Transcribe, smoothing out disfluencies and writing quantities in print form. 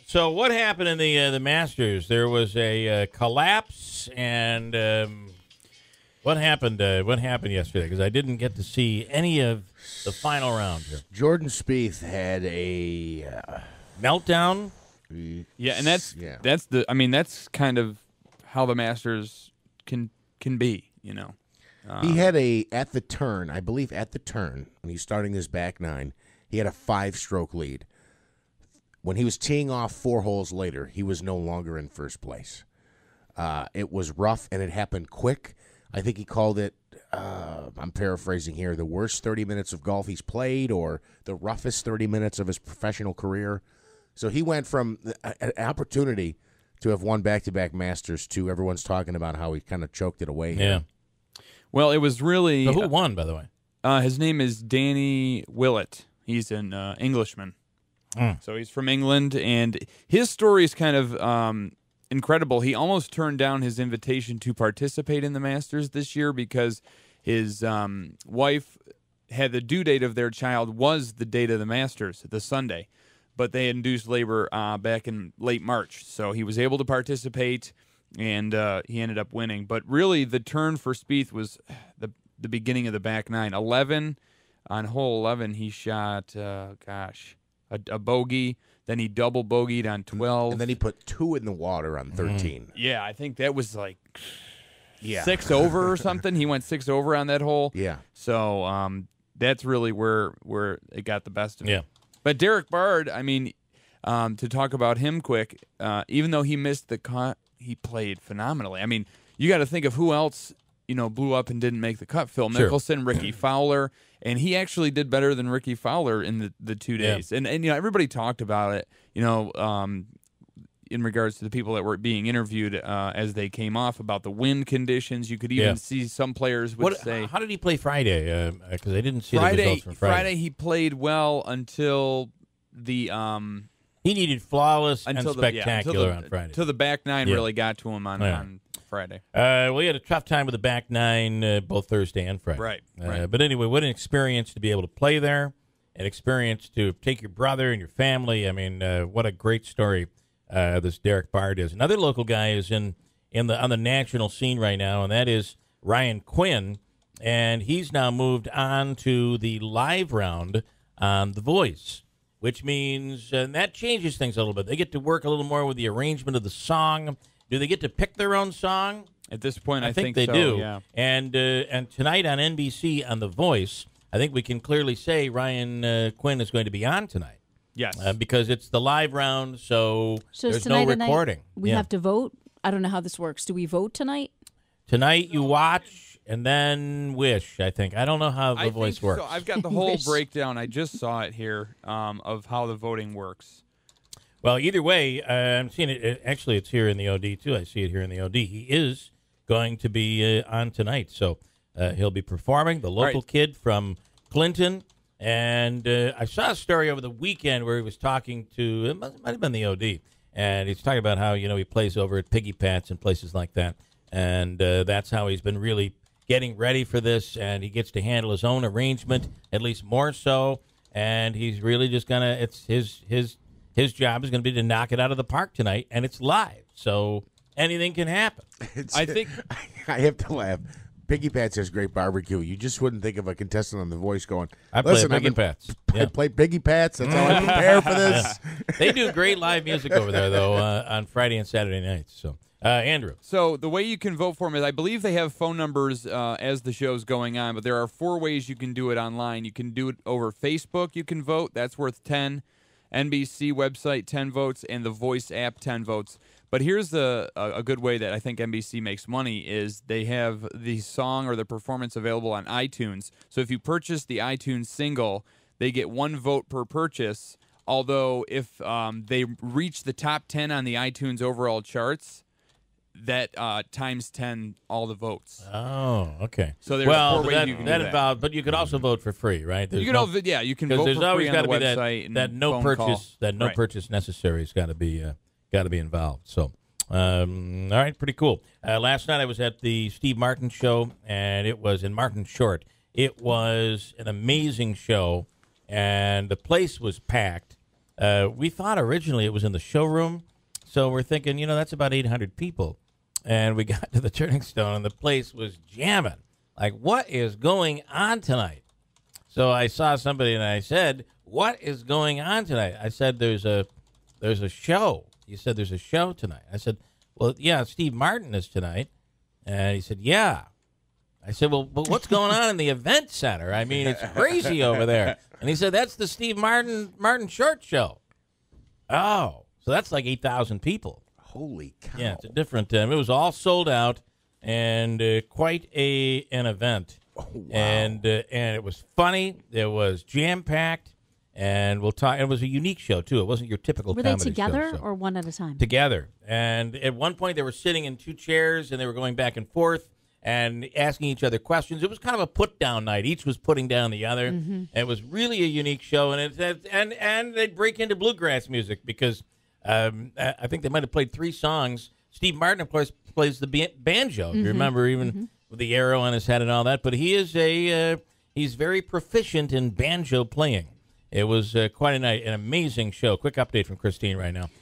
So what happened in the Masters? There was a collapse, and what happened? What happened yesterday? Because I didn't get to see any of the final round here. Jordan Spieth had a meltdown. Yeah, and that's that's kind of how the Masters can be, you know. He had at the turn, when he's starting his back nine, he had a 5-stroke lead. When he was teeing off 4 holes later, he was no longer in first place. It was rough, and it happened quick. I think he called it, I'm paraphrasing here, the worst 30 minutes of golf he's played or the roughest 30 minutes of his professional career. So he went from an opportunity to have won back-to-back Masters to everyone's talking about how he kind of choked it away here. Yeah. Well, it was really... So who won, by the way? His name is Danny Willett. He's an Englishman. So he's from England, and his story is kind of incredible. He almost turned down his invitation to participate in the Masters this year because his wife had the due date of their child was the date of the Masters, the Sunday. But they induced labor back in late March. So he was able to participate, and he ended up winning. But really, the turn for Spieth was the beginning of the back nine. 11, on hole 11, he shot, a bogey. Then he double bogeyed on 12. And then he put 2 in the water on 13. Yeah, I think that was like 6 over or something. He went 6 over on that hole. Yeah. So that's really where it got the best of him. Yeah. But Derek Bard, I mean, to talk about him quick, even though he missed the cut, he played phenomenally. I mean, you got to think of who else, blew up and didn't make the cut. Phil Mickelson, Ricky Fowler, and he actually did better than Ricky Fowler in the 2 days. Yeah. And everybody talked about it, in regards to the people that were being interviewed as they came off about the wind conditions. You could even see some players would say... How did he play Friday? Because I didn't see the results from Friday. Friday he played well until the... he needed flawless and spectacular on Friday. Until the back nine really got to him on Friday. We had a tough time with the back nine both Thursday and Friday. Right. But anyway, what an experience to be able to play there, an experience to take your brother and your family. I mean, what a great story this Derek Bard is. Another local guy is on the national scene right now, and that is Ryan Quinn, and he's now moved on to the live round on The Voice, which means that changes things a little bit. They get to work a little more with the arrangement of the song. Do they get to pick their own song? At this point, I think they so, do. Yeah. And tonight on NBC on The Voice, I think we can clearly say Ryan Quinn is going to be on tonight. Yes. Because it's the live round, so there's no recording. We have to vote? I don't know how this works. Do we vote tonight? Tonight you watch and then wish, I think. I don't know how The Voice works. So I've got the whole breakdown. I just saw it here of how the voting works. Well, either way, I'm seeing it. Actually, it's here in the OD, too. I see it here in the OD. He is going to be on tonight. So he'll be performing. The local kid from Clinton. And I saw a story over the weekend where he was talking to, it might have been the OD, and he's talking about how, he plays over at Piggy Pat's and places like that. And that's how he's been really getting ready for this, and he gets to handle his own arrangement, at least more so. And he's really just going to, it's his job is going to be to knock it out of the park tonight, and it's live. So anything can happen. I have to laugh. Piggy Pat's has great barbecue. You just wouldn't think of a contestant on The Voice going, I play Piggy Pat's. I play Piggy Pat's. That's how I prepare for this. Yeah. They do great live music over there, though, on Friday and Saturday nights. So, Andrew. So the way you can vote for them is I believe they have phone numbers as the show's going on, but there are 4 ways you can do it online. You can do it over Facebook. You can vote. That's worth 10. NBC website, 10 votes, and the Voice app, 10 votes. But here's a good way that I think NBC makes money is they have the song or the performance available on iTunes. So if you purchase the iTunes single, they get 1 vote per purchase, although if they reach the top 10 on the iTunes overall charts, that times 10 all the votes. Oh, okay. So there's 4 ways you can do that. Involved, but you could also vote for free, right? You can vote for free on the website. That no purchase necessary has got to be involved. So, all right, pretty cool. Last night I was at the Steve Martin show, and it was in Martin Short. It was an amazing show, and the place was packed. We thought originally it was in the showroom, so we're thinking, that's about 800 people. And we got to the Turning Stone, and the place was jamming. Like, what is going on tonight? So I saw somebody, and I said, what is going on tonight? I said, there's a show. He said, there's a show tonight. I said, well, yeah, Steve Martin is tonight. And he said, yeah. I said, well, but what's going on in the event center? I mean, it's crazy over there. And he said, that's the Steve Martin Short Show. Oh, so that's like 8,000 people. Holy cow. Yeah, it's a different it was all sold out and quite an event. Oh, wow. And it was funny. It was jam-packed. And we'll talk. It was a unique show, too. It wasn't your typical Were comedy they together show, so. or one at a time? Together. And at one point, they were sitting in two chairs, and they were going back and forth and asking each other questions. It was kind of a put-down night. Each was putting down the other. And it was really a unique show. And they'd break into bluegrass music because I think they might have played 3 songs. Steve Martin, of course, plays the banjo. You remember, even with the arrow on his head and all that. But he is he's very proficient in banjo playing. It was quite an amazing show. Quick update from Christine right now.